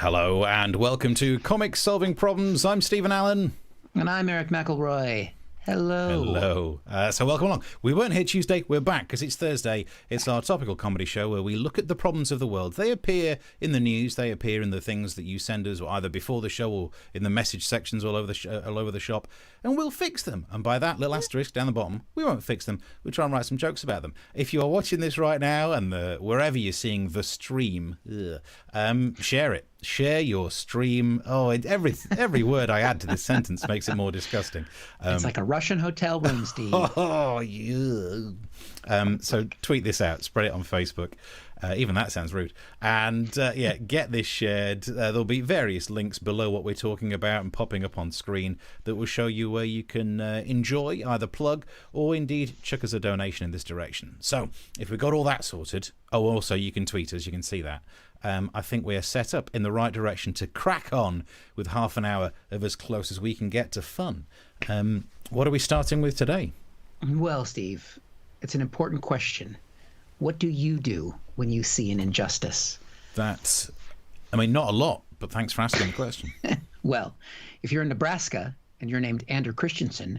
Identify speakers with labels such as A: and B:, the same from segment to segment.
A: Hello and welcome to Comics Solving Problems. I'm Stephen Allen.
B: And I'm Eric McElroy. Hello.
A: Hello. So welcome along. We weren't here Tuesday. We're back because it's Thursday. It's our topical comedy show where we look at the problems of the world. They appear in the news. They appear in the things that you send us, either before the show or in the message sections all over the shop. And we'll fix them. And by that little asterisk down the bottom, we won't fix them. We'll try and write some jokes about them. If you are watching this right now and wherever you're seeing the stream, share it. Share your stream. Oh, every word I add to this sentence makes it more disgusting.
B: It's like a Russian hotel room, Steve.
A: Oh, yeah. So tweet this out. Spread it on Facebook. Even that sounds rude. And get this shared. There'll be various links below what we're talking about and popping up on screen that will show you where you can enjoy, either plug or indeed chuck us a donation in this direction. So if we've got all that sorted, also you can tweet us. You can see that. I think we are set up in the right direction to crack on with half an hour of as close as we can get to fun. What are we starting with today?
B: Well, Steve, it's an important question. What do you do when you see an injustice?
A: Not a lot, but thanks for asking the question.
B: Well, if you're in Nebraska and you're named Andrew Christensen,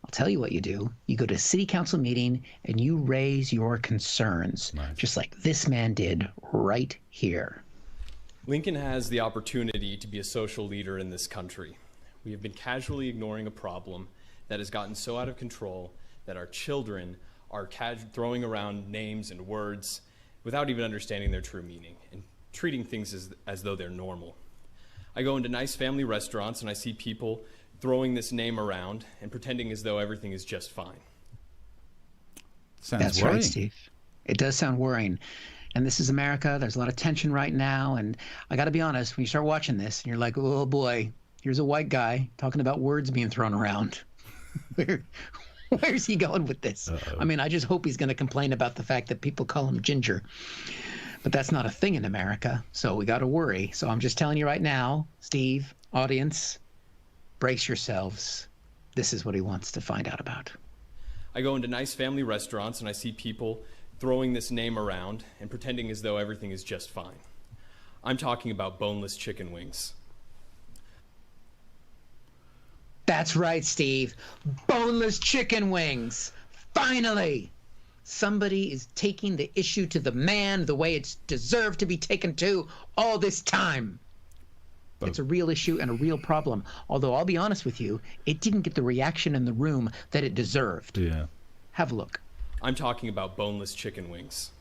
B: I'll tell you what you do. You go to a city council meeting and you raise your concerns, nice. Just like this man did right here.
C: Lincoln has the opportunity to be a social leader in this country. We have been casually ignoring a problem that has gotten so out of control that our children are throwing around names and words without even understanding their true meaning and treating things as though they're normal. I go into nice family restaurants and I see people throwing this name around and pretending as though everything is just fine.
A: Sounds
B: That's
A: worrying.
B: Right, Steve. It does sound worrying. And this is America. There's a lot of tension right now. And I got to be honest, when you start watching this and you're like, oh boy, here's a white guy talking about words being thrown around. Where's he going with this? Uh-oh. I mean, I just hope he's going to complain about the fact that people call him ginger. But that's not a thing in America. So we got to worry. So I'm just telling you right now, Steve, audience, brace yourselves. This is what he wants to find out about.
C: I go into nice family restaurants and I see people throwing this name around and pretending as though everything is just fine. I'm talking about boneless chicken wings.
B: That's right, Steve. Boneless chicken wings. Finally! Somebody is taking the issue to the man the way it's deserved to be taken to all this time. It's a real issue and a real problem. Although I'll be honest with you, it didn't get the reaction in the room that it deserved.
A: Yeah.
B: Have a look.
C: I'm talking about boneless chicken wings.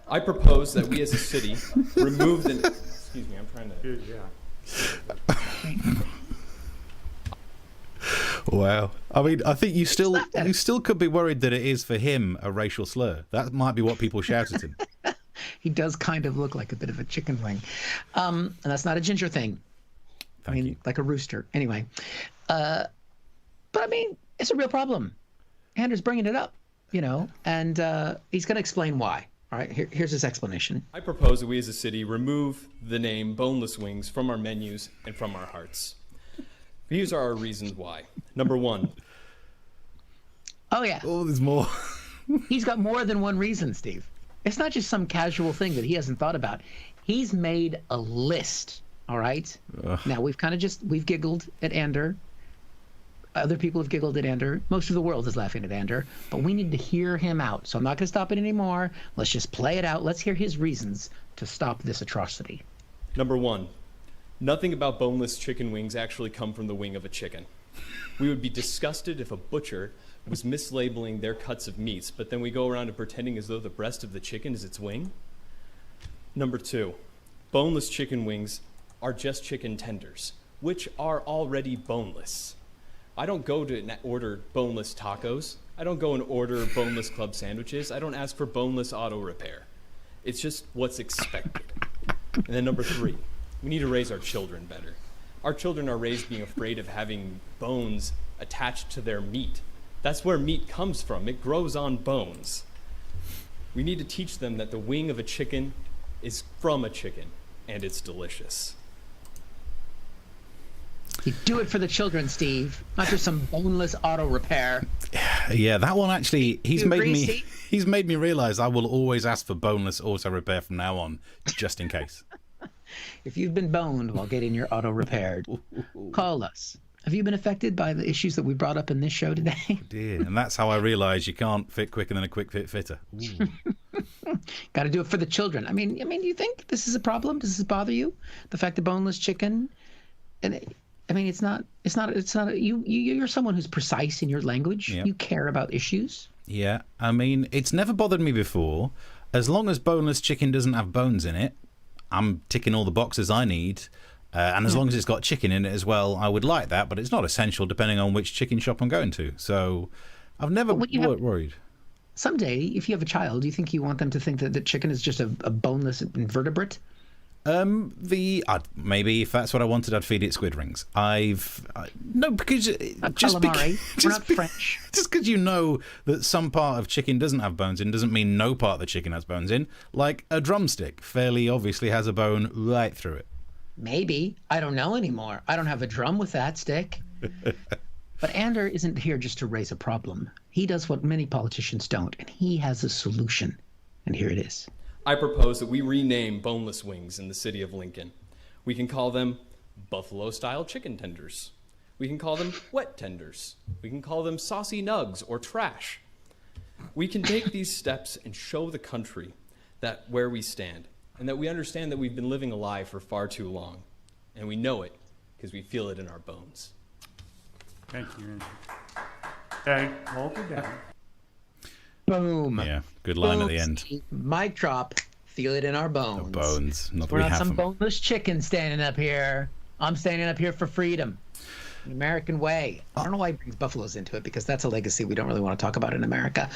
C: I propose that we as a city remove the... Excuse me, I'm trying to... Yeah.
A: Wow. I mean, I think you still could be worried that it is for him a racial slur. That might be what people shout at him.
B: He does kind of look like a bit of a chicken wing. And that's not a ginger thing.
A: Thank you.
B: Like a rooster. Anyway. But I mean, it's a real problem. Andrew's bringing it up, and he's going to explain why. All right, here's his explanation.
C: I propose that we as a city remove the name boneless wings from our menus and from our hearts. These are our reasons why. Number one.
B: Oh, yeah.
A: Oh, there's more.
B: He's got more than one reason, Steve. It's not just some casual thing that he hasn't thought about. He's made a list, all right? Ugh. Now, we've giggled at Ander. Other people have giggled at Ander. Most of the world is laughing at Ander. But we need to hear him out. So I'm not going to stop it anymore. Let's just play it out. Let's hear his reasons to stop this atrocity.
C: Number one. Nothing about boneless chicken wings actually come from the wing of a chicken. We would be disgusted if a butcher was mislabeling their cuts of meats, but then we go around and pretending as though the breast of the chicken is its wing. Number two, boneless chicken wings are just chicken tenders, which are already boneless. I don't go to order boneless tacos. I don't go and order boneless club sandwiches. I don't ask for boneless auto repair. It's just what's expected. And then number three, we need to raise our children better. Our children are raised being afraid of having bones attached to their meat. That's where meat comes from. It grows on bones. We need to teach them that the wing of a chicken is from a chicken, and it's delicious.
B: You do it for the children, Steve, not just some boneless auto repair.
A: Yeah, that one actually, he's
B: Steve?
A: made me realize I will always ask for boneless auto repair from now on, just in case.
B: If you've been boned while getting your auto repaired, call us. Have you been affected by the issues that we brought up in this show today?
A: Dear. And that's how I realised you can't fit quicker than a quick fit fitter.
B: Got to do it for the children. I mean, do you think this is a problem? Does this bother you? The fact that boneless chicken, it's not. You're someone who's precise in your language.
A: Yep.
B: You care about issues.
A: Yeah, I mean, it's never bothered me before. As long as boneless chicken doesn't have bones in it, I'm ticking all the boxes I need. And as long as it's got chicken in it as well, I would like that. But it's not essential depending on which chicken shop I'm going to. So I've never worried.
B: Someday, if you have a child, do you think you want them to think that chicken is just a boneless invertebrate?
A: Maybe if that's what I wanted, I'd feed it squid rings. No, because
B: We're not French.
A: Just because you know that some part of chicken doesn't have bones in doesn't mean no part of the chicken has bones in. Like a drumstick fairly obviously has a bone right through it.
B: Maybe. I don't know anymore. I don't have a drum with that stick. But Ander isn't here just to raise a problem. He does what many politicians don't, and he has a solution. And here it is.
C: I propose that we rename boneless wings in the city of Lincoln. We can call them buffalo-style chicken tenders. We can call them wet tenders. We can call them saucy nugs or trash. We can take these steps and show the country that where we stand, and that we understand that we've been living a lie for far too long. And we know it because we feel it in our bones.
D: Thank you. Okay, hold it down.
B: Boom.
A: Yeah, good line
B: Boom.
A: at the end.
B: Mic drop. Feel it in our bones.
A: The bones. Not that
B: We're
A: we
B: not
A: have
B: some
A: them.
B: boneless chicken standing up here. I'm standing up here for freedom. The American way. I don't know why he brings buffaloes into it, because that's a legacy we don't really want to talk about in America.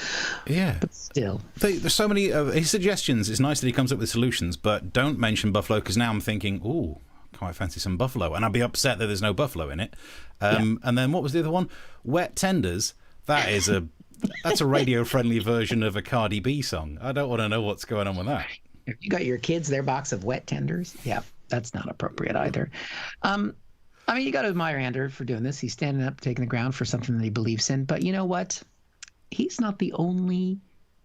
A: Yeah.
B: But still.
A: There's so many his suggestions. It's nice that he comes up with solutions, but don't mention buffalo, because now I'm thinking, ooh, quite fancy some buffalo. And I'd be upset that there's no buffalo in it. And then what was the other one? Wet tenders. That's a radio-friendly version of a Cardi B song. I don't want to know what's going on with that.
B: If you got your kids their box of wet tenders, yeah, that's not appropriate either. You got to admire Ander for doing this. He's standing up, taking the ground for something that he believes in. But you know what? He's not the only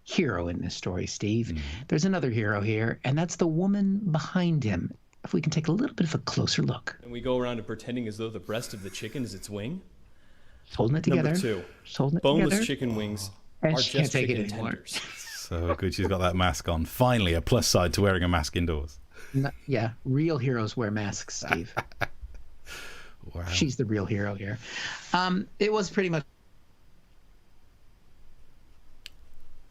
B: hero in this story, Steve. Mm-hmm. There's another hero here, and that's the woman behind him. If we can take a little bit of a closer look.
C: And we go around and pretending as though the breast of the chicken is its wing.
B: Holding it together.
C: Number 2,
B: holding it
C: boneless
B: together.
C: chicken wings
B: And
C: are
B: she can't
C: just
B: take it
C: chicken
B: anymore.
C: tenders.
A: So good she's got that mask on. Finally, a plus side to wearing a mask indoors.
B: Yeah, real heroes wear masks, Steve.
A: Wow.
B: She's the real hero here. It was pretty much.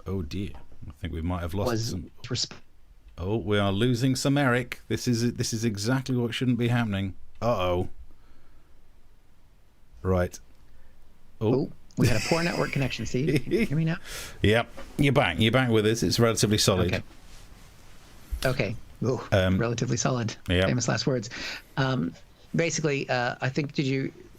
A: Oh dear, I think we might have lost some.
B: Oh,
A: we are losing some Eric. This is exactly what shouldn't be happening. Uh-oh. Right. Oh,
B: we had a poor network connection, Steve. Can you hear me now?
A: Yep. You're back. You're back with us. It's relatively solid.
B: Okay. Ooh, relatively solid.
A: Yep.
B: Famous last words. Basically, I think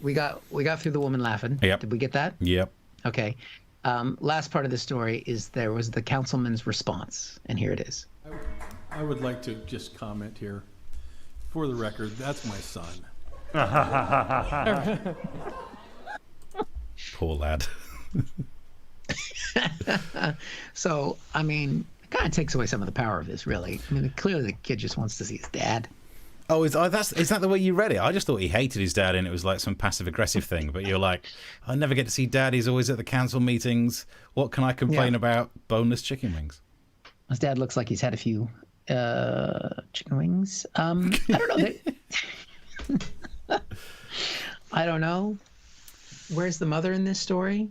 B: we got through the woman laughing.
A: Yep.
B: Did we get that?
A: Yep.
B: Okay. Last part of the story is there was the councilman's response, and here it is.
E: I would like to just comment here. For the record, that's my son.
A: Poor lad.
B: So, it kind of takes away some of the power of this, really. Clearly the kid just wants to see his dad.
A: Oh, is that the way you read it? I just thought he hated his dad and it was like some passive-aggressive thing. But you're like, I never get to see dad. He's always at the council meetings. What can I complain about? Boneless chicken wings.
B: His dad looks like he's had a few chicken wings. I don't know. I don't know. Where's the mother in this story?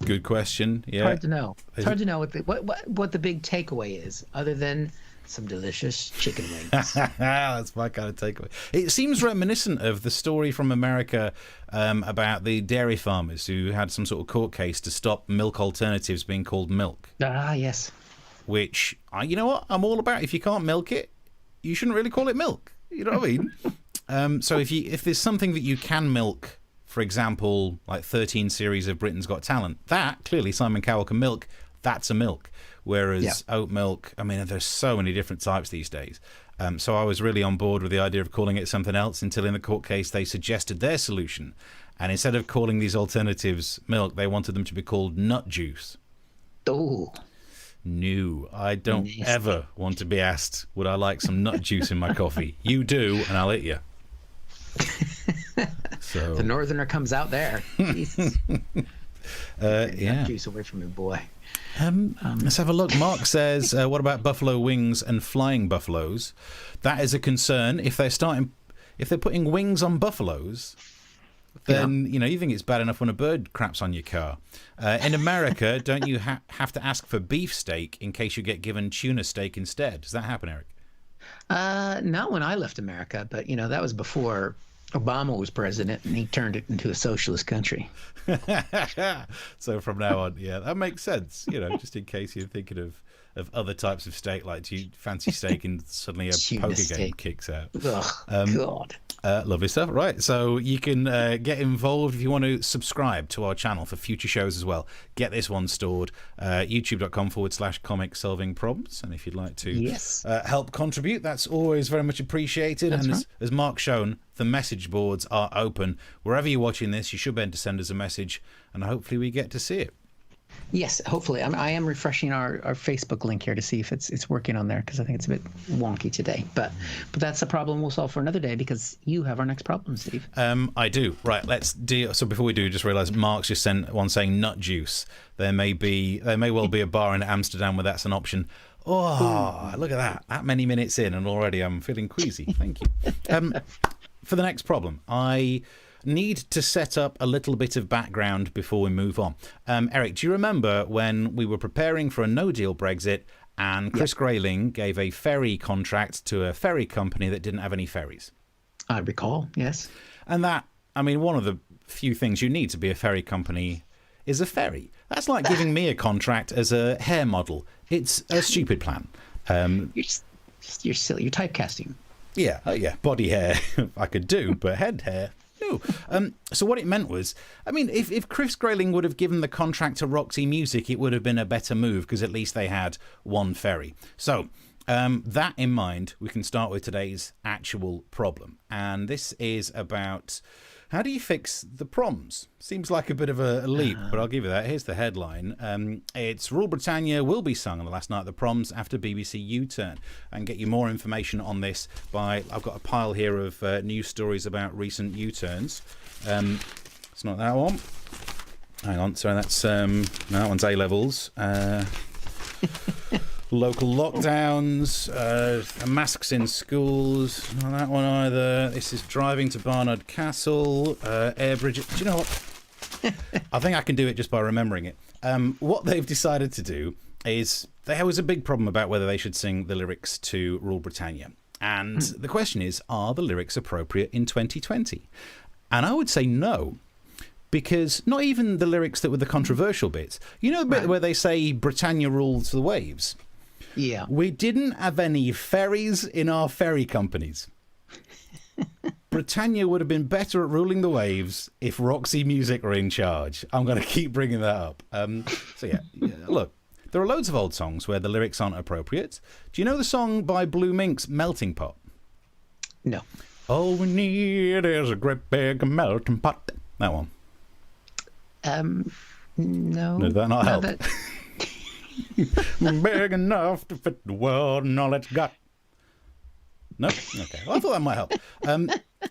A: Good question. Yeah.
B: It's hard to know. It's hard to know what the big takeaway is, other than some delicious chicken wings.
A: That's my kind of takeaway. It seems reminiscent of the story from America about the dairy farmers who had some sort of court case to stop milk alternatives being called milk.
B: Ah, yes.
A: Which, you know what? I'm all about. If you can't milk it, you shouldn't really call it milk. You know what I mean? So if there's something that you can milk, for example, like 13 series of Britain's Got Talent, that clearly Simon Cowell can milk. That's a milk. Whereas oat milk, there's so many different types these days. So I was really on board with the idea of calling it something else until in the court case they suggested their solution. And instead of calling these alternatives milk, they wanted them to be called nut juice.
B: Oh.
A: No, I don't ever want to be asked, would I like some nut juice in my coffee? You do, and I'll hit you. So
B: The northerner comes out there. Jesus.
A: yeah.
B: Juice away from me, boy.
A: Let's have a look. Mark says, what about buffalo wings and flying buffaloes? That is a concern. If they're putting wings on buffaloes, then you think it's bad enough when a bird craps on your car. In America, don't you have to ask for beef steak in case you get given tuna steak instead? Does that happen, Eric?
B: Not when I left America, but that was before Obama was president, and he turned it into a socialist country.
A: So from now on, yeah, that makes sense. Just in case you're thinking of other types of steak, like do you fancy steak and suddenly a
B: Tuna
A: poker
B: steak.
A: game kicks out.
B: Ugh, God.
A: Lovely stuff. Right, so you can get involved if you want to subscribe to our channel for future shows as well. Get this one stored, youtube.com/comic solving problems. And if you'd like to help contribute, that's always very much appreciated.
B: That's
A: and
B: right.
A: as Mark's shown, the message boards are open. Wherever you're watching this, you should be able to send us a message, and hopefully we get to see it.
B: Yes, hopefully. I am refreshing our Facebook link here to see if it's working on there, because I think it's a bit wonky today. But that's a problem we'll solve for another day, because you have our next problem, Steve.
A: I do. Right, let's deal. So before we do, just realise Mark's just sent one saying nut juice. There may well be a bar in Amsterdam where that's an option. Oh, look at that. That many minutes in, and already I'm feeling queasy. Thank you. For the next problem, I need to set up a little bit of background before we move on. Eric, do you remember when we were preparing for a no-deal Brexit and Chris Grayling gave a ferry contract to a ferry company that didn't have any ferries?
B: I recall, yes.
A: And that, one of the few things you need to be a ferry company is a ferry. That's like giving me a contract as a hair model. It's a stupid plan.
B: You're silly. You're typecasting.
A: Yeah, body hair I could do, but head hair, no. So what it meant was, if Chris Grayling would have given the contract to Roxy Music, it would have been a better move, because at least they had one ferry. So that in mind, we can start with today's actual problem. And this is about, how do you fix the proms? Seems like a bit of a leap, but I'll give you that. Here's the headline. It's Rule Britannia will be sung on the last night of the proms after BBC U-turn. And get you more information on this I've got a pile here of news stories about recent U-turns. It's not that one. Hang on, sorry, that's no, that one's A-levels. Local lockdowns, masks in schools, not that one either. This is driving to Barnard Castle, Air Bridge. Do you know what? I think I can do it just by remembering it. What they've decided to do is, there was a big problem about whether they should sing the lyrics to Rule Britannia. And the question is, are the lyrics appropriate in 2020? And I would say no. Because not even the lyrics that were the controversial bits. You know the bit where they say Britannia rules the waves?
B: Yeah.
A: We didn't have any ferries in our ferry companies. Britannia would have been better at ruling the waves if Roxy Music were in charge. I'm going to keep bringing that up. Look, there are loads of old songs where the lyrics aren't appropriate. Do you know the song by Blue Minx, Melting Pot?
B: No.
A: All we need is a great big melting pot. That one.
B: No.
A: Did that not help? Big enough to fit the world and all it's got. No? Okay. Well, I thought that might help.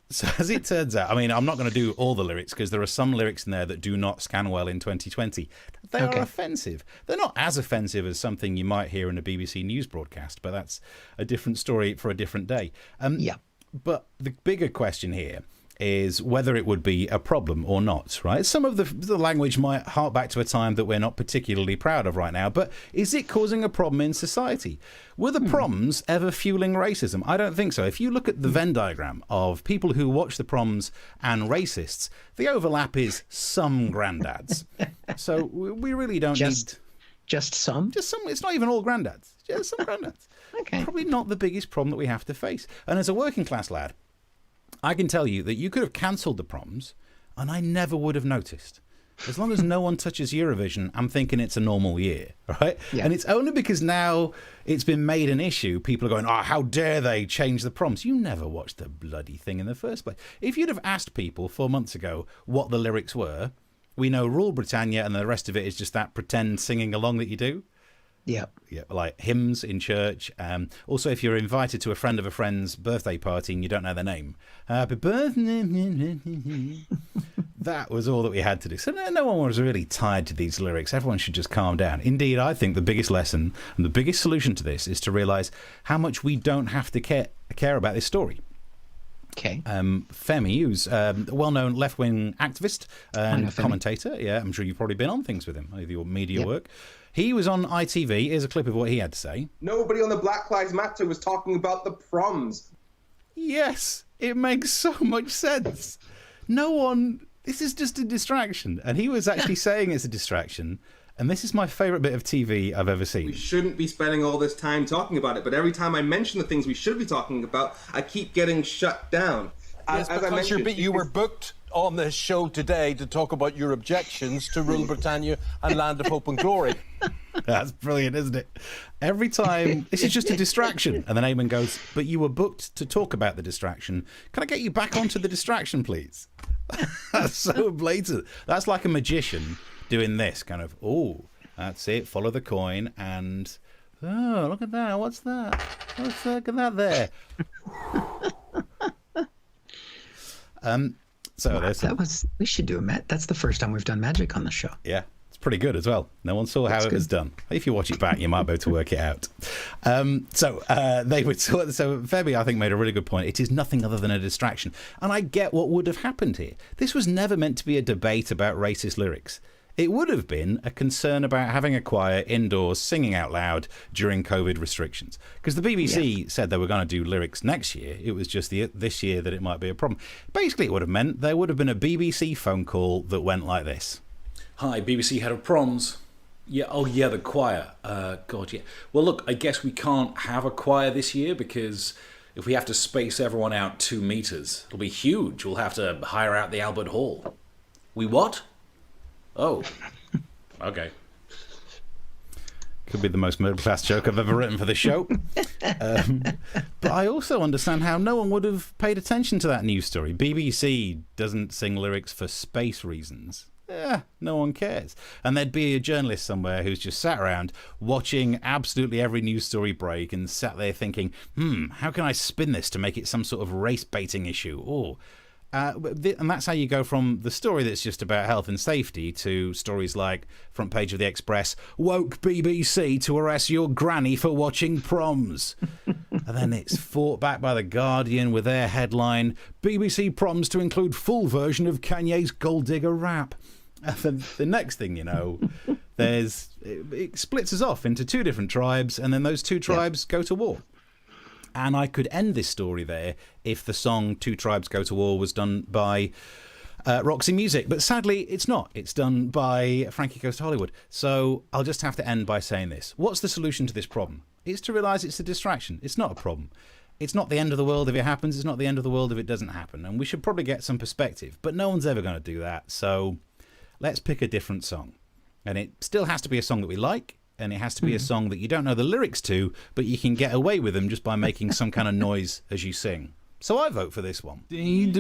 A: So as it turns out, I'm not going to do all the lyrics, because there are some lyrics in there that do not scan well in 2020. They are offensive. They're not as offensive as something you might hear in a BBC News broadcast, but that's a different story for a different day. But the bigger question here is whether it would be a problem or not, right? Some of the language might hark back to a time that we're not particularly proud of right now, but is it causing a problem in society? Were the proms ever fueling racism? I don't think so. If you look at the Venn diagram of people who watch the proms and racists, the overlap is some granddads. So we really don't need...
B: Just some?
A: Just some. It's not even all granddads. Just some granddads.
B: Okay.
A: Probably not the biggest problem that we have to face. And as a working class lad, I can tell you that you could have cancelled the proms and I never would have noticed. As long as no one touches Eurovision, I'm thinking it's a normal year, right?
B: Yeah.
A: And it's only because now it's been made an issue, people are going, how dare they change the proms? You never watched the bloody thing in the first place. If you'd have asked people 4 months ago what the lyrics were, we know Rule Britannia and the rest of it is just that pretend singing along that you do.
B: Yeah.
A: Yeah, like hymns in church. Also, if you're invited to a friend of a friend's birthday party and you don't know their name, happy birthday. That was all that we had to do. So no one was really tied to these lyrics. Everyone should just calm down. Indeed, I think the biggest lesson and the biggest solution to this is to realise how much we don't have to care about this story.
B: Okay.
A: Femi, who's a well-known left-wing activist and commentator. Yeah, I'm sure you've probably been on things with him, with your media work. He was on ITV. Here's a clip of what he had to say.
F: Nobody on the Black Lives Matter was talking about the proms.
A: Yes, it makes so much sense. No one... This is just a distraction. And he was actually saying it's a distraction. And this is my favourite bit of TV I've ever seen.
F: We shouldn't be spending all this time talking about it, but every time I mention the things we should be talking about, I keep getting shut down.
G: Yes,
F: as I mentioned,
G: you were booked on this show today to talk about your objections to Rule Britannia and Land of Hope and Glory.
A: That's brilliant, isn't it? Every time, this is just a distraction. And then Eamon goes, but you were booked to talk about the distraction. Can I get you back onto the distraction, please? That's so blatant. That's like a magician doing this kind of, oh, that's it, follow the coin, and, oh, look at that, what's that? Look at that there.
B: We should do a That's the first time we've done magic on the show.
A: Yeah, it's pretty good as well. No one saw how it was done. If you watch it back, you might be able to work it out. So Femi, I think, made a really good point. It is nothing other than a distraction. And I get what would have happened here. This was never meant to be a debate about racist lyrics. It would have been a concern about having a choir indoors singing out loud during COVID restrictions. Because the BBC said they were going to do lyrics next year. It was just this year that it might be a problem. Basically, it would have meant there would have been a BBC phone call that went like this.
H: Hi, BBC head of proms. Yeah, oh yeah, the choir. God, yeah. Well, look, I guess we can't have a choir this year because if we have to space everyone out 2 meters, it'll be huge. We'll have to hire out the Albert Hall. We what? Oh, okay.
A: Could be the most middle-class joke I've ever written for the show. But I also understand how no one would have paid attention to that news story. BBC doesn't sing lyrics for space reasons. No one cares. And there'd be a journalist somewhere who's just sat around watching absolutely every news story break and sat there thinking, how can I spin this to make it some sort of race-baiting issue? And that's how you go from the story that's just about health and safety to stories like front page of the Express, woke BBC to arrest your granny for watching proms. And then it's fought back by the Guardian with their headline, BBC proms to include full version of Kanye's Gold Digger rap. And then the next thing you know, it splits us off into 2 different tribes, and then those 2 tribes go to war. And I could end this story there if the song 2 Tribes Go to War was done by Roxy Music. But sadly, it's not. It's done by Frankie Goes to Hollywood. So I'll just have to end by saying this. What's the solution to this problem? It's to realise it's a distraction. It's not a problem. It's not the end of the world if it happens. It's not the end of the world if it doesn't happen. And we should probably get some perspective. But no one's ever going to do that. So let's pick a different song. And it still has to be a song that we like. And it has to be a song that you don't know the lyrics to, but you can get away with them just by making some kind of noise as you sing. So I vote for this one. Do you know
B: it's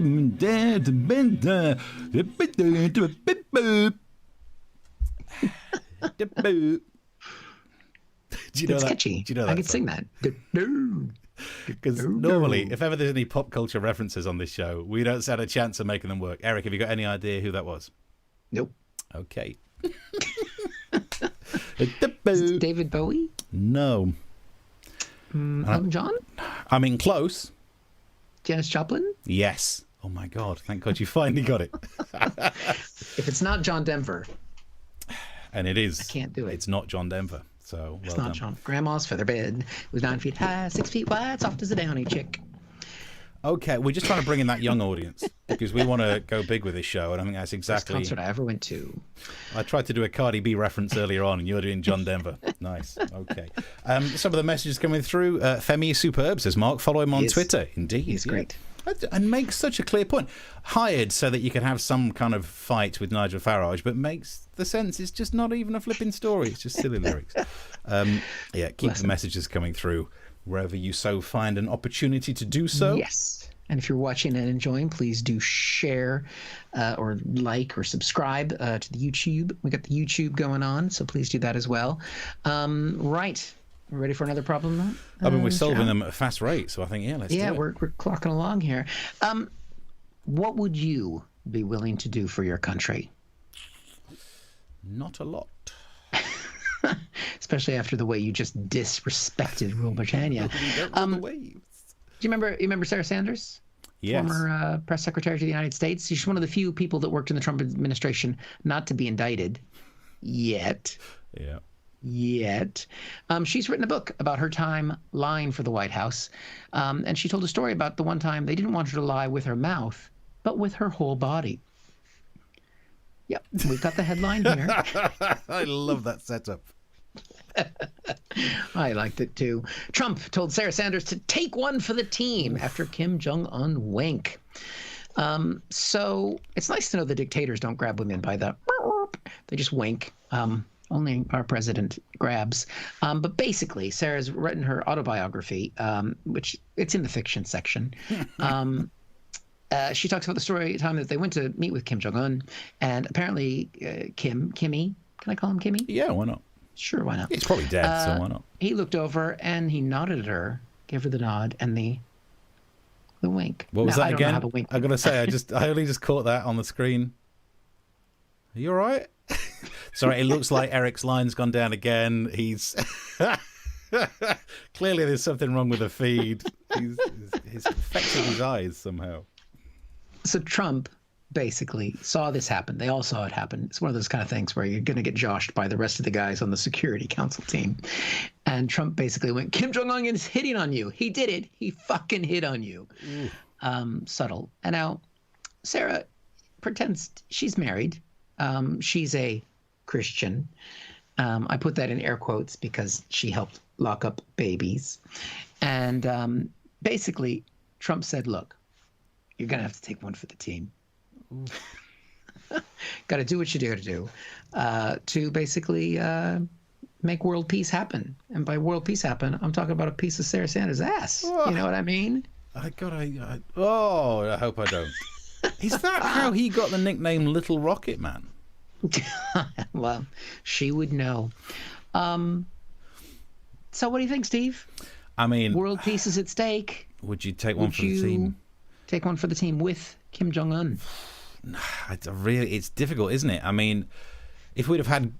A: that?
B: catchy.
A: Do you know that?
B: I could sing that.
A: Because normally, if ever there's any pop culture references on this show, we don't stand a chance of making them work. Eric, have you got any idea who that was?
B: Nope.
A: Okay.
B: Is it David Bowie?
A: No.
B: Elton John?
A: I mean, close.
B: Janis Joplin?
A: Yes. Oh my God! Thank God you finally got it.
B: If it's not John Denver,
A: and it is.
B: I can't do it.
A: It's not John Denver. So
B: it's
A: well
B: not
A: done.
B: John. Grandma's feather bed was 9 feet high, 6 feet wide, soft as a downy chick.
A: Okay, we're just trying to bring in that young audience because we want to go big with this show, and I think that's exactly.
B: First concert I ever went to.
A: I tried to do a Cardi B reference earlier on, and you're doing John Denver. Nice. Okay. Some of the messages coming through. Femi is superb, says Mark. Follow him on Twitter. Indeed,
B: he's great.
A: And makes such a clear point. Hired so that you can have some kind of fight with Nigel Farage, but makes the sense it's just not even a flipping story. It's just silly lyrics. Keep the messages coming through wherever you so find an opportunity to do so.
B: Yes. And if you're watching and enjoying, please do share or like or subscribe to the YouTube. We got the YouTube going on, so please do that as well. Right. Ready for another problem now?
A: I mean, we're solving them at a fast rate, so I think, let's do it.
B: Yeah, we're clocking along here. What would you be willing to do for your country?
A: Not a lot.
B: Especially after the way you just disrespected Rule Britannia. Do you remember Sarah Sanders?
A: Yes.
B: Former press secretary to the United States. She's one of the few people that worked in the Trump administration not to be indicted yet.
A: Yeah.
B: Yet. She's written a book about her time lying for the White House. And she told a story about the one time they didn't want her to lie with her mouth, but with her whole body. Yep. We've got the headline here.
A: I love that setup.
B: I liked it too. Trump told Sarah Sanders to take one for the team after Kim Jong-un wink. So it's nice to know the dictators don't grab women by the... They just wink. Only our president grabs. But basically, Sarah's written her autobiography, which it's in the fiction section. She talks about the story time that they went to meet with Kim Jong-un, and apparently Kimmy, can I call him Kimmy?
A: Yeah, why not?
B: Sure, why not?
A: He's probably dead, so why not?
B: He looked over and he nodded at her, gave her the nod and the wink.
A: What was
B: now,
A: that
B: I don't know
A: again?
B: how the wink...
A: I gotta say, I only just caught that on the screen. Are you all right? Sorry, it looks like Eric's line's gone down again. He's clearly there's something wrong with the feed. He's affected his eyes somehow.
B: So Trump basically saw this happen. They all saw it happen. It's one of those kind of things where you're going to get joshed by the rest of the guys on the Security Council team. And Trump basically went, Kim Jong-un is hitting on you. He did it. He fucking hit on you. Subtle. And now Sarah pretends she's married. She's a Christian. I put that in air quotes because she helped lock up babies. And basically Trump said, look, you're going to have to take one for the team. Got to do what you got to do to basically make world peace happen. And by world peace happen, I'm talking about a piece of Sarah Sanders' ass. You know what I mean?
A: I hope I don't. Is that how he got the nickname Little Rocket Man?
B: Well, she would know. So what do you think, Steve?
A: I mean,
B: world peace is at stake.
A: Would you take one for the team?
B: Take one for the team with Kim Jong-un?
A: It's difficult, isn't it? I mean, if I'd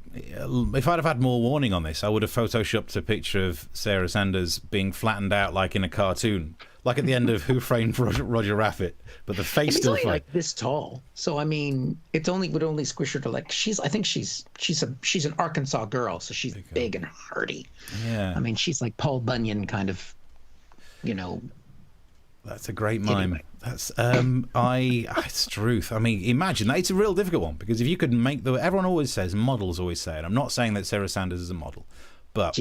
A: have had more warning on this, I would have photoshopped a picture of Sarah Sanders being flattened out like in a cartoon, like at the end of Who Framed Roger Rabbit, but the face still
B: only like this tall. So I mean, would only squish her to like I think she's an Arkansas girl, so she's big and hearty.
A: Yeah.
B: I mean, she's like Paul Bunyan kind of,
A: That's a great mime.
B: Anyway.
A: That's it's truth. I mean, imagine that. It's a real difficult one because if you could make everyone always says, models always say it. I'm not saying that Sarah Sanders is a model, but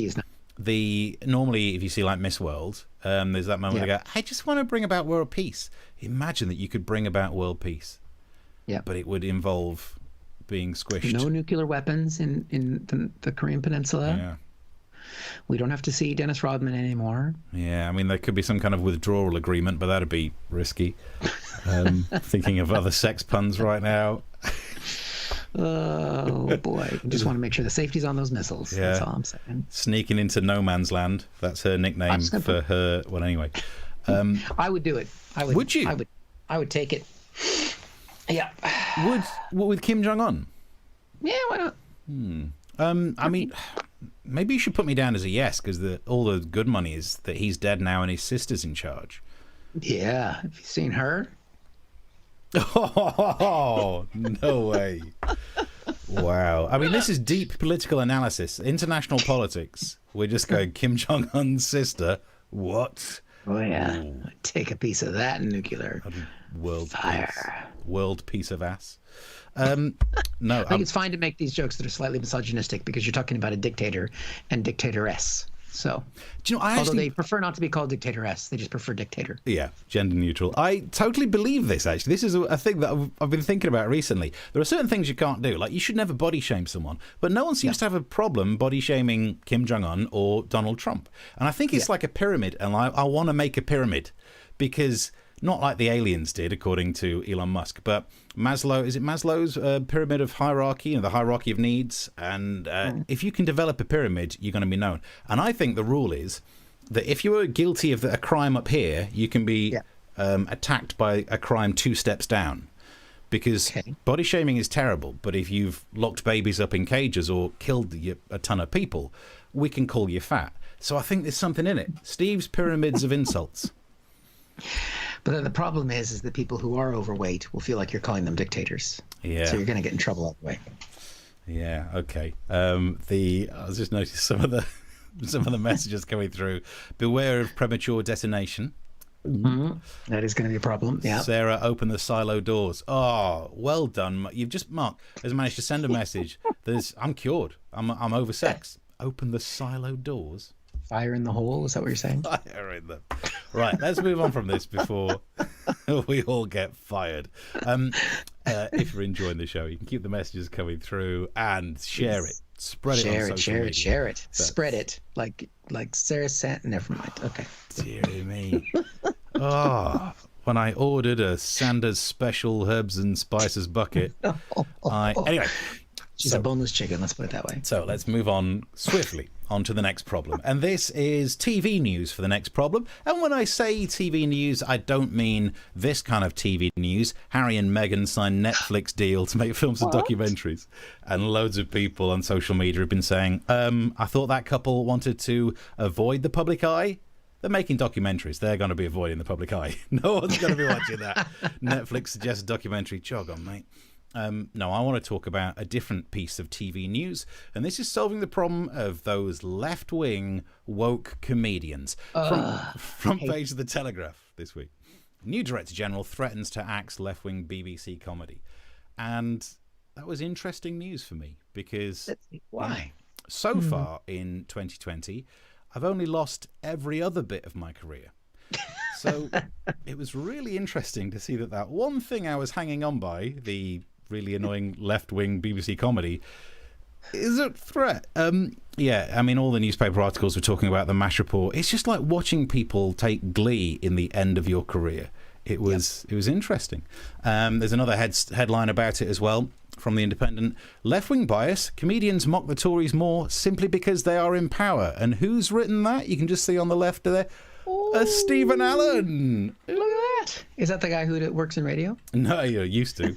A: normally if you see like Miss World, there's that moment where they go, I just want to bring about world peace. Imagine that you could bring about world peace. Yeah. But it would involve being squished.
B: No nuclear weapons in the Korean Peninsula.
A: Yeah.
B: We don't have to see Dennis Rodman anymore.
A: Yeah, I mean, there could be some kind of withdrawal agreement, but that'd be risky. Thinking of other sex puns right now.
B: Oh, boy. Just want to make sure the safety's on those missiles. Yeah. That's all I'm saying.
A: Sneaking into no man's land. That's her nickname for her. Well, anyway.
B: I would do it.
A: Would you?
B: I would take it. Yeah.
A: With Kim Jong-un?
B: Yeah, why not?
A: I mean, maybe you should put me down as a yes, because all the good money is that he's dead now and his sister's in charge.
B: Yeah. Have you seen her?
A: Oh, no way. Wow. I mean, this is deep political analysis, international politics. We're just going, Kim Jong-un's sister, what?
B: Oh, yeah. Take a piece of that nuclear
A: world
B: fire.
A: Peace. World piece of ass. No,
B: I think it's fine to make these jokes that are slightly misogynistic because you're talking about a dictator and dictatoress. So,
A: do you know,
B: although they prefer not to be called dictatoress, they just prefer dictator.
A: Yeah, gender neutral. I totally believe this, actually. This is a thing that I've been thinking about recently. There are certain things you can't do. Like, you should never body shame someone. But no one seems to have a problem body shaming Kim Jong-un or Donald Trump. And I think it's like a pyramid, and I want to make a pyramid because not like the aliens did, according to Elon Musk, but Maslow's pyramid of hierarchy, the hierarchy of needs? And if you can develop a pyramid, you're going to be known. And I think the rule is that if you are guilty of a crime up here, you can be attacked by a crime 2 steps down. Because body shaming is terrible, but if you've locked babies up in cages or killed a ton of people, we can call you fat. So I think there's something in it. Steve's pyramids of insults.
B: But then the problem is that people who are overweight will feel like you're calling them dictators.
A: Yeah.
B: So you're going to get in trouble that way.
A: Yeah. Okay. I was just noticing some of the messages coming through. Beware of premature detonation.
B: Mm-hmm. That is going to be a problem. Yeah.
A: Sarah, open the silo doors. Oh, well done. You've just Mark has managed to send a message. I'm cured. I'm oversexed. Open the silo doors.
B: Fire in the hole. Is that what you're saying?
A: Fire in the. Right. Let's move on from this before we all get fired. If you're enjoying the show, you can keep the messages coming through and share it. Spread it on social media.
B: Share it. Spread it. Like Sarah said. Never mind. Okay.
A: Dear me. When I ordered a Sanders special herbs and spices bucket, anyway.
B: She's a boneless chicken, let's put it that way.
A: So let's move on swiftly on to the next problem. And this is TV news for the next problem. And when I say TV news, I don't mean this kind of TV news. Harry and Meghan signed Netflix deal to make films and documentaries. And loads of people on social media have been saying, I thought that couple wanted to avoid the public eye. They're making documentaries. They're going to be avoiding the public eye. No one's going to be watching that. Netflix suggests a documentary. Jog on, mate. No, I want to talk about a different piece of TV news, and this is solving the problem of those left-wing woke comedians. Front page of the Telegraph this week. New Director General threatens to axe left-wing BBC comedy. And that was interesting news for me because
B: why?
A: So far in 2020, I've only lost every other bit of my career. So it was really interesting to see that one thing I was hanging on by, the really annoying left-wing BBC comedy, is a threat. Yeah, I mean, all the newspaper articles were talking about the MASH report. It's just like watching people take glee in the end of your career. It was interesting. There's another headline about it as well from The Independent. Left-wing bias, comedians mock the Tories more simply because they are in power. And who's written that? You can just see on the left there. Stephen Allen.
B: Look at that. Is that the guy who works in radio?
A: No, you're used to.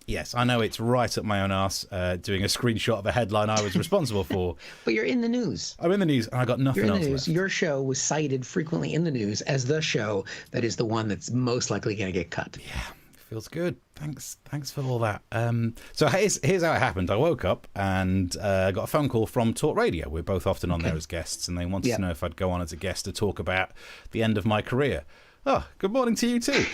A: Yes, I know it's right up my own arse doing a screenshot of a headline I was responsible for.
B: But you're in the news.
A: I'm in the news and I got nothing
B: You're in
A: else
B: the news.
A: left.
B: Your show was cited frequently in the news as the show that is the one that's most likely going to get cut.
A: Yeah, feels good. Thanks for all that. So here's how it happened. I woke up and got a phone call from Talk Radio. We're both often on there as guests, and they wanted to know if I'd go on as a guest to talk about the end of my career. Oh, good morning to you too.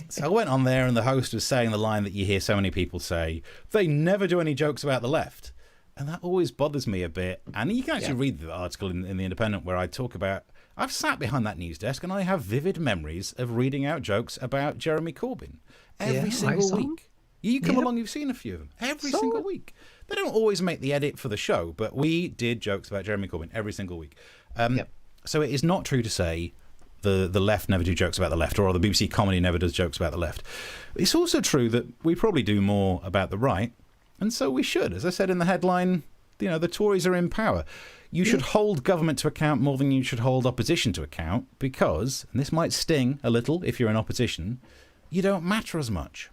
A: So I went on there, and the host was saying the line that you hear so many people say: they never do any jokes about the left. And that always bothers me a bit. And you can actually read the article in The Independent where I talk about, I've sat behind that news desk and I have vivid memories of reading out jokes about Jeremy Corbyn every single week. You come along, you've seen a few of them. Every single week. They don't always make the edit for the show, but we did jokes about Jeremy Corbyn every single week. So it is not true to say the left never do jokes about the left, or the BBC comedy never does jokes about the left. It's also true that we probably do more about the right, and so we should. As I said in the headline, the Tories are in power. You should hold government to account more than you should hold opposition to account because, and this might sting a little if you're in opposition, you don't matter as much.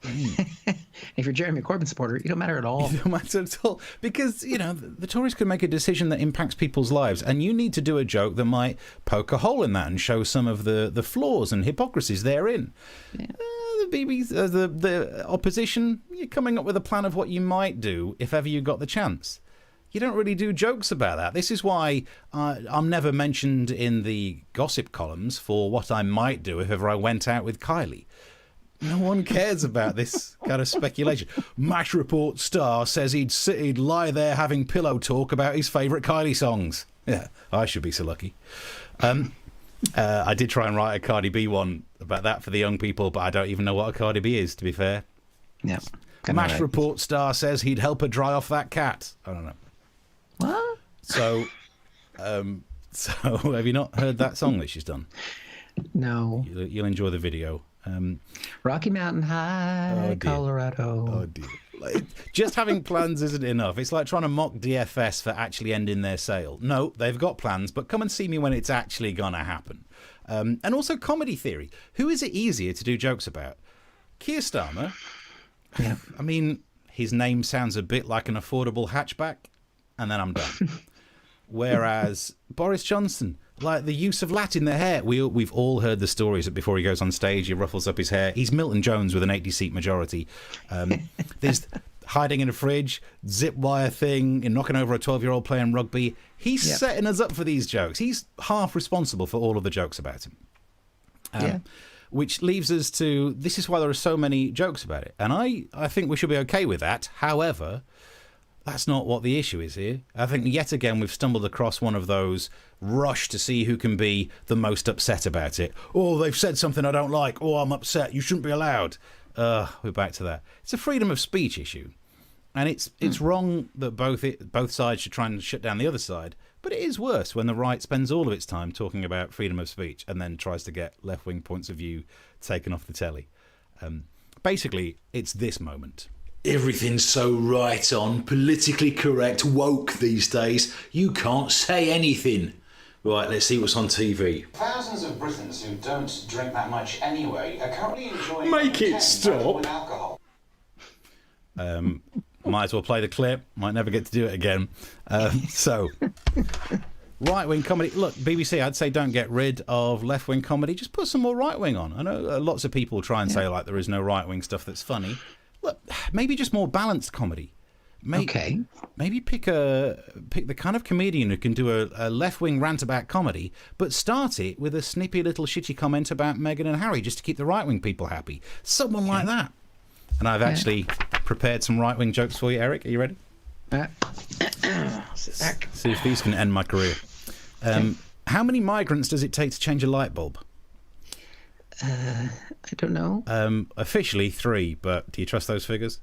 B: If you're a Jeremy Corbyn supporter, you don't matter at all.
A: You don't matter at all. Because, the Tories could make a decision that impacts people's lives, and you need to do a joke that might poke a hole in that and show some of the flaws and hypocrisies therein. Yeah. The opposition, you're coming up with a plan of what you might do if ever you got the chance. You don't really do jokes about that. This is why I'm never mentioned in the gossip columns for what I might do if ever I went out with Kylie. No one cares about this kind of speculation. MASH report star says he'd lie there having pillow talk about his favourite Kylie songs. Yeah, I should be so lucky. I did try and write a Cardi B one about that for the young people, but I don't even know what a Cardi B is, to be fair.
B: Yeah.
A: MASH report star says he'd help her dry off that cat. I don't know.
B: What?
A: So have you not heard that song that she's done?
B: No.
A: You'll enjoy the video.
B: Rocky Mountain High, Colorado.
A: Oh dear. Just having plans isn't enough. It's like trying to mock DFS for actually ending their sale. No, they've got plans, but come and see me when it's actually gonna happen. And also comedy theory. Who is it easier to do jokes about? Keir Starmer.
B: Yeah.
A: I mean, his name sounds a bit like an affordable hatchback, and then I'm done. Whereas Boris Johnson, like the use of Latin in their hair. We've all heard the stories that before he goes on stage, he ruffles up his hair. He's Milton Jones with an 80-seat majority. There's hiding in a fridge, zip wire thing, and knocking over a 12-year-old playing rugby. He's setting us up for these jokes. He's half responsible for all of the jokes about him. Which leaves us to, this is why there are so many jokes about it. And I think we should be okay with that. However, that's not what the issue is here. I think yet again we've stumbled across one of those rush to see who can be the most upset about it. Oh, they've said something I don't like. Oh, I'm upset. You shouldn't be allowed. We're back to that. It's a freedom of speech issue. And it's wrong that both sides should try and shut down the other side. But it is worse when the right spends all of its time talking about freedom of speech and then tries to get left-wing points of view taken off the telly. Basically, it's this moment.
H: Everything's so right on, politically correct, woke these days. You can't say anything. Right, let's see what's on TV.
I: Thousands of Britons who don't drink that much anyway are currently enjoying...
C: Make it stop.
I: ...with alcohol.
A: Might as well play the clip. Might never get to do it again. So, right-wing comedy. Look, BBC, I'd say don't get rid of left-wing comedy. Just put some more right-wing on. I know lots of people try and say, like, there is no right-wing stuff that's funny. Look, maybe just more balanced comedy. Maybe pick the kind of comedian who can do a left-wing rant about comedy, but start it with a snippy little shitty comment about Meghan and Harry just to keep the right-wing people happy. Someone like that. And I've actually prepared some right-wing jokes for you, Eric. Are you ready? See if these can end my career. How many migrants does it take to change a light bulb?
B: I don't know.
A: Officially 3, but do you trust those figures?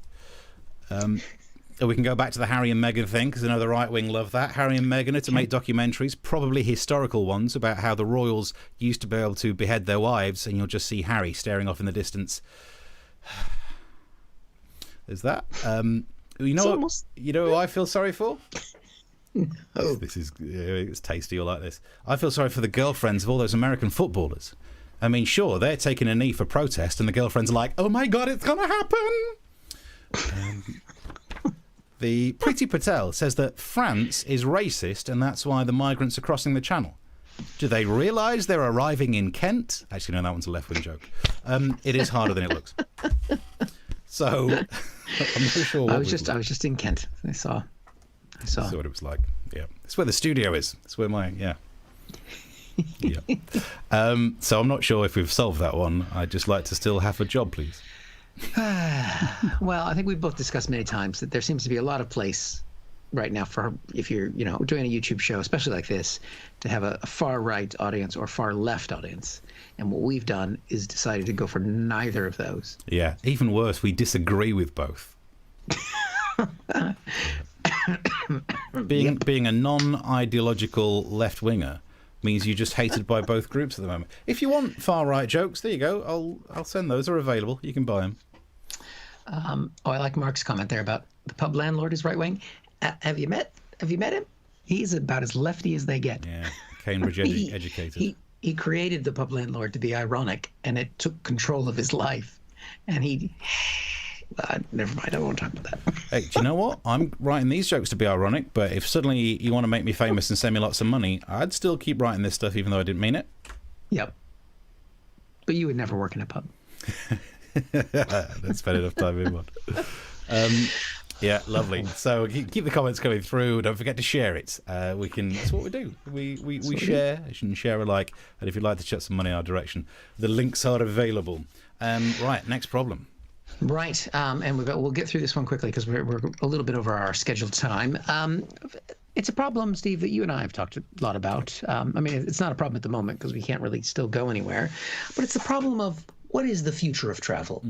A: We can go back to the Harry and Meghan thing, because I know the right-wing love that. Harry and Meghan are to make documentaries, probably historical ones, about how the royals used to be able to behead their wives, and you'll just see Harry staring off in the distance. There's that. You know who I feel sorry for?
B: No.
A: This is it's tasty. You'll like this. I feel sorry for the girlfriends of all those American footballers. I mean, sure, they're taking a knee for protest, and the girlfriends are like, "Oh my God, it's gonna happen." The Priti Patel says that France is racist, and that's why the migrants are crossing the channel. Do they realise they're arriving in Kent? Actually, no, that one's a left-wing joke. It is harder than it looks. So, I'm not sure.
B: I was just in Kent. I saw
A: what it was like. Yeah, it's where the studio is. It's where yeah. So I'm not sure if we've solved that one. I'd just like to still have a job, please.
B: Well, I think we've both discussed many times that there seems to be a lot of place right now for, if you're doing a YouTube show, especially like this, to have a far right audience or far left audience. And what we've done is decided to go for neither of those.
A: Yeah, even worse, we disagree with both. Being a non-ideological left-winger means you're just hated by both groups at the moment. If you want far-right jokes, there you go. I'll send those. They're available. You can buy them.
B: I like Mark's comment there about the pub landlord is right-wing. Have you met him? He's about as lefty as they get.
A: Yeah, Cambridge educated.
B: He created the pub landlord to be ironic, and it took control of his life. And never mind, I won't talk about that.
A: Hey, do you know what? I'm writing these jokes to be ironic, but if suddenly you want to make me famous and send me lots of money, I'd still keep writing this stuff even though I didn't mean it.
B: Yep. But you would never work in a pub.
A: That's spent enough time in one. Yeah, lovely. So keep the comments coming through. Don't forget to share it. That's what we do. We share and share alike. And if you'd like to chuck some money in our direction, the links are available. Right, next problem.
B: Right, and we'll get through this one quickly because we're a little bit over our scheduled time. It's a problem, Steve, that you and I have talked a lot about. I mean, it's not a problem at the moment because we can't really still go anywhere. But it's the problem of what is the future of travel?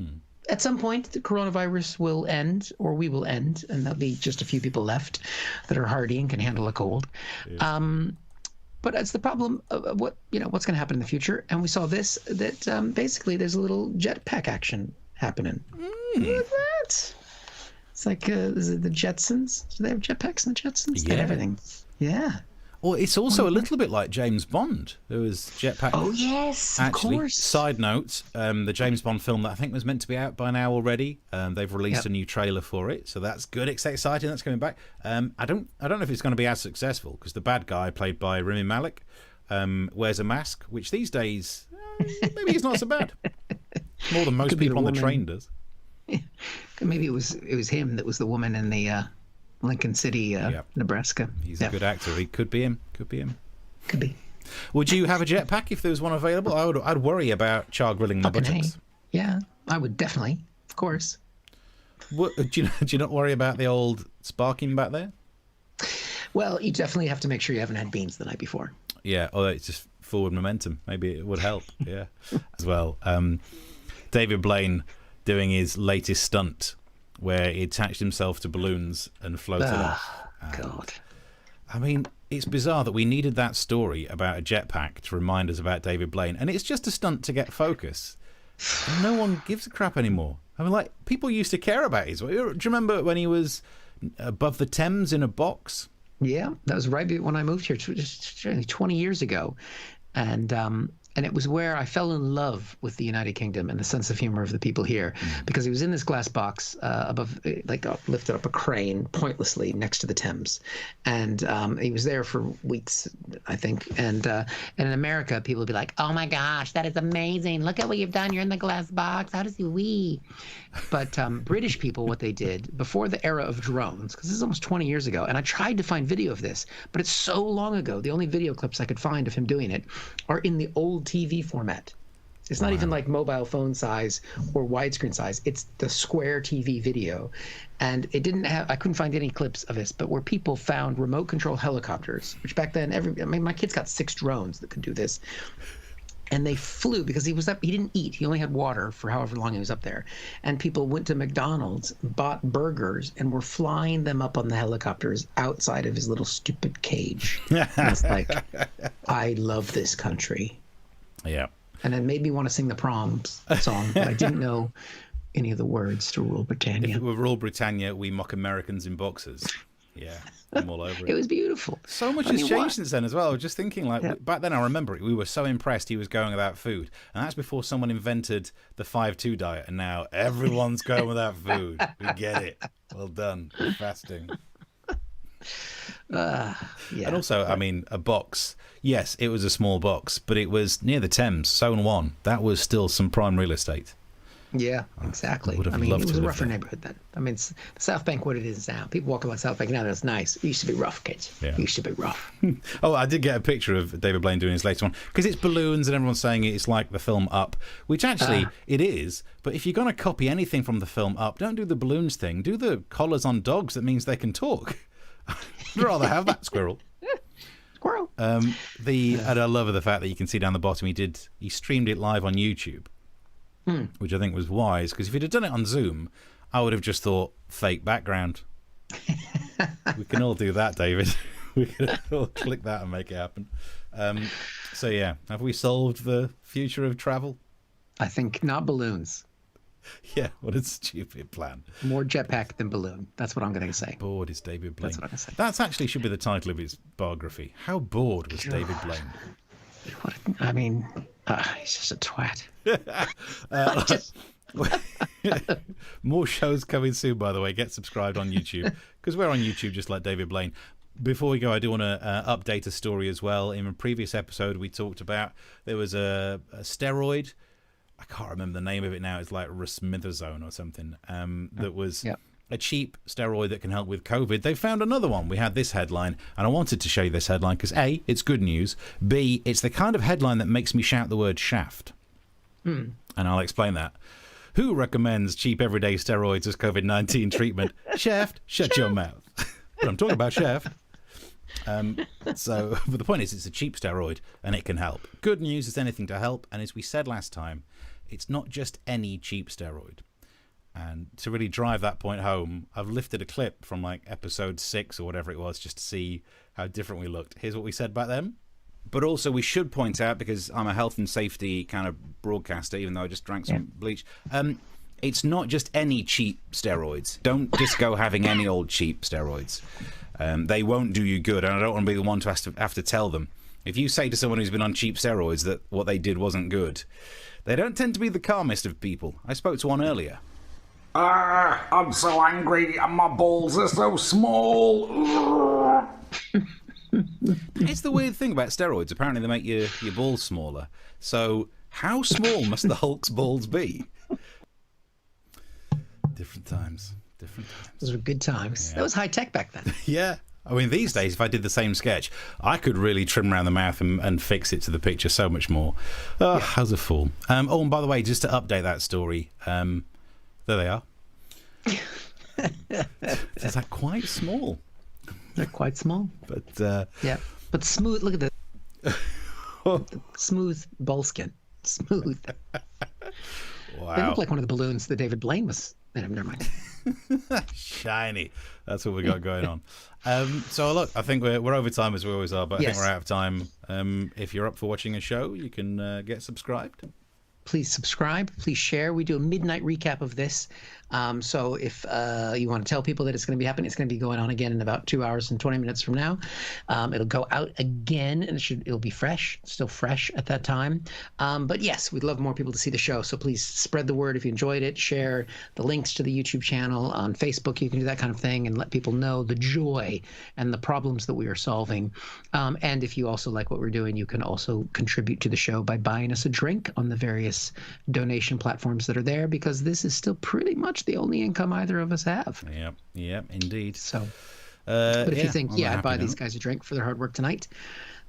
B: At some point, the coronavirus will end, or we will end, and there'll be just a few people left that are hardy and can handle a cold.
A: Yeah.
B: But it's the problem of what's going to happen in the future. And we saw this, that basically there's a little jetpack action happening. Look at that. It's like is it the Jetsons? Do they have jetpacks in the Jetsons? They have everything. Yeah.
A: Well, it's also a little bit like James Bond. There was jetpack.
B: Oh, yes,
A: actually,
B: of course.
A: Side note, the James Bond film that I think was meant to be out by now already, they've released a new trailer for it, so that's good. It's exciting. That's coming back. I don't know if it's going to be as successful because the bad guy played by Rami Malek wears a mask, which these days maybe he's not so bad. More than most people on the train does.
B: Maybe it was him that was the woman in the Lincoln City, Nebraska.
A: He's a good actor. He could be him. Could be.
B: Would
A: you have a jetpack if there was one available? I'd worry about char grilling my buttocks.
B: Yeah, I would definitely, of course.
A: What, do you not worry about the old sparking back there?
B: Well, you definitely have to make sure you haven't had beans the night before.
A: Yeah, or it's just forward momentum. Maybe it would help. Yeah, as well. David Blaine doing his latest stunt, where he attached himself to balloons and floated off.
B: God.
A: I mean, it's bizarre that we needed that story about a jetpack to remind us about David Blaine, and it's just a stunt to get focus. And no one gives a crap anymore. I mean, like, people used to care about his. Do you remember when he was above the Thames in a box?
B: Yeah, that was right when I moved here, just 20 years ago. And it was where I fell in love with the United Kingdom and the sense of humor of the people here, because he was in this glass box above, lifted up a crane pointlessly next to the Thames, and he was there for weeks, I think. And in America, people would be like, "Oh my gosh, that is amazing! Look at what you've done. You're in the glass box. How does he wee?" But British people, what they did before the era of drones, because this is almost 20 years ago, and I tried to find video of this, but it's so long ago. The only video clips I could find of him doing it are in the old TV format. It's not even like mobile phone size or widescreen size. It's the square TV video. And it didn't have, I couldn't find any clips of this, but where people found remote control helicopters, which back then, my kids got 6 drones that could do this. And they flew because he didn't eat. He only had water for however long he was up there. And people went to McDonald's, bought burgers, and were flying them up on the helicopters outside of his little stupid cage. And it's like, I love this country.
A: Yeah.
B: And it made me want to sing the Proms song, but I didn't know any of the words to Rule Britannia.
A: If it were Rule Britannia, we mock Americans in boxers. Yeah, I'm all over it.
B: It was beautiful.
A: So much has changed since then as well. I was just thinking, back then I remember we were so impressed he was going without food. And that's before someone invented the 5-2 diet. And now everyone's going without food. We get it. Well done. Fasting.
B: Yeah.
A: And also, I mean, a box. Yes, it was a small box, but it was near the Thames, Zone 1. That was still some prime real estate.
B: Yeah, exactly.
A: Would have
B: I mean,
A: loved
B: it was
A: to
B: a
A: live
B: rougher
A: there.
B: neighborhood then. I mean, it's the South Bank, what it is now. People walk around South Bank now, that's nice. It used to be rough, kids.
A: Yeah.
B: It used to be rough.
A: Oh, I did get a picture of David Blaine doing his latest one, because it's balloons and everyone's saying it's like the film Up, which actually it is. But if you're going to copy anything from the film Up, don't do the balloons thing. Do the collars on dogs that means they can talk. I'd rather have that squirrel.
B: Squirrel.
A: And I love the fact that you can see down the bottom he streamed it live on YouTube, which I think was wise, because if he'd have done it on Zoom, I would have just thought fake background. We can all do that, David. We can all click that and make it happen. So yeah, have we solved the future of travel?
B: I think not balloons.
A: Yeah, what a stupid plan.
B: More jetpack than balloon. That's what I'm going to say.
A: Bored is David Blaine.
B: That's what I'm going to say.
A: That's actually should be the title of his biography. How bored was David Blaine?
B: I mean, he's just a twat.
A: More shows coming soon, by the way. Get subscribed on YouTube, because we're on YouTube just like David Blaine. Before we go, I do want to update a story as well. In a previous episode, we talked about there was a steroid. I can't remember the name of it now. It's like resmethazone or something. That was a cheap steroid that can help with COVID. They found another one. We had this headline, and I wanted to show you this headline because A, it's good news. B, it's the kind of headline that makes me shout the word shaft. And I'll explain that. Who recommends cheap everyday steroids as COVID-19 treatment? Shaft, shut your mouth. But I'm talking about Shaft. But the point is, it's a cheap steroid and it can help. Good news is anything to help. And as we said last time, it's not just any cheap steroid. And to really drive that point home, I've lifted a clip from like episode 6 or whatever it was, just to see how different we looked. Here's what we said back then. But also, we should point out, because I'm a health and safety kind of broadcaster, even though I just drank some bleach, it's not just any cheap steroids. Don't just go having any old cheap steroids. They won't do you good, and I don't want to be the one to have to tell them. If you say to someone who's been on cheap steroids that what they did wasn't good, they don't tend to be the calmest of people. I spoke to one earlier.
J: I'm so angry and my balls are so small.
A: It's the weird thing about steroids. Apparently they make your balls smaller. So how small must the Hulk's balls be? Different times.
B: Those were good times. Yeah. That was high tech back then.
A: Yeah. I mean, these days, if I did the same sketch, I could really trim around the mouth and fix it to the picture so much more. Oh, how's a fool. Oh, and by the way, just to update that story, there they are. Is that quite small?
B: They're quite small.
A: But
B: yeah. But smooth. Look at the smooth ball skin. Smooth.
A: Wow.
B: They look like one of the balloons that David Blaine was. Never mind.
A: Shiny. That's what we got going on. So look, I think we're over time as we always are, but I think we're out of time. If you're up for watching a show, you can get subscribed.
B: Please subscribe. Please share. We do a midnight recap of this. So if you want to tell people that it's going to be happening, it's going to be going on again in about 2 hours and 20 minutes from now. It'll go out again, and it'll be fresh, still fresh at that time. But yes, we'd love more people to see the show. So please spread the word if you enjoyed it. Share the links to the YouTube channel. On Facebook, you can do that kind of thing and let people know the joy and the problems that we are solving. And if you also like what we're doing, you can also contribute to the show by buying us a drink on the various donation platforms that are there, because this is still pretty much the only income either of us have.
A: Yep, indeed.
B: So, but if you think, I'd buy these guys a drink for their hard work tonight,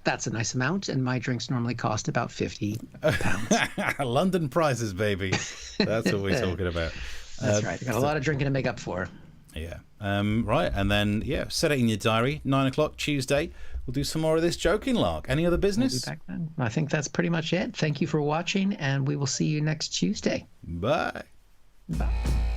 B: that's a nice amount, and my drinks normally cost about £50.
A: London prices, baby. That's what we're talking about.
B: That's right. I got a lot of drinking to make up for.
A: Yeah. Right, and then set it in your diary. 9 o'clock Tuesday. We'll do some more of this joking lark. Any other business?
B: We'll be back then. I think that's pretty much it. Thank you for watching, and we will see you next Tuesday.
A: Bye.
B: Bye.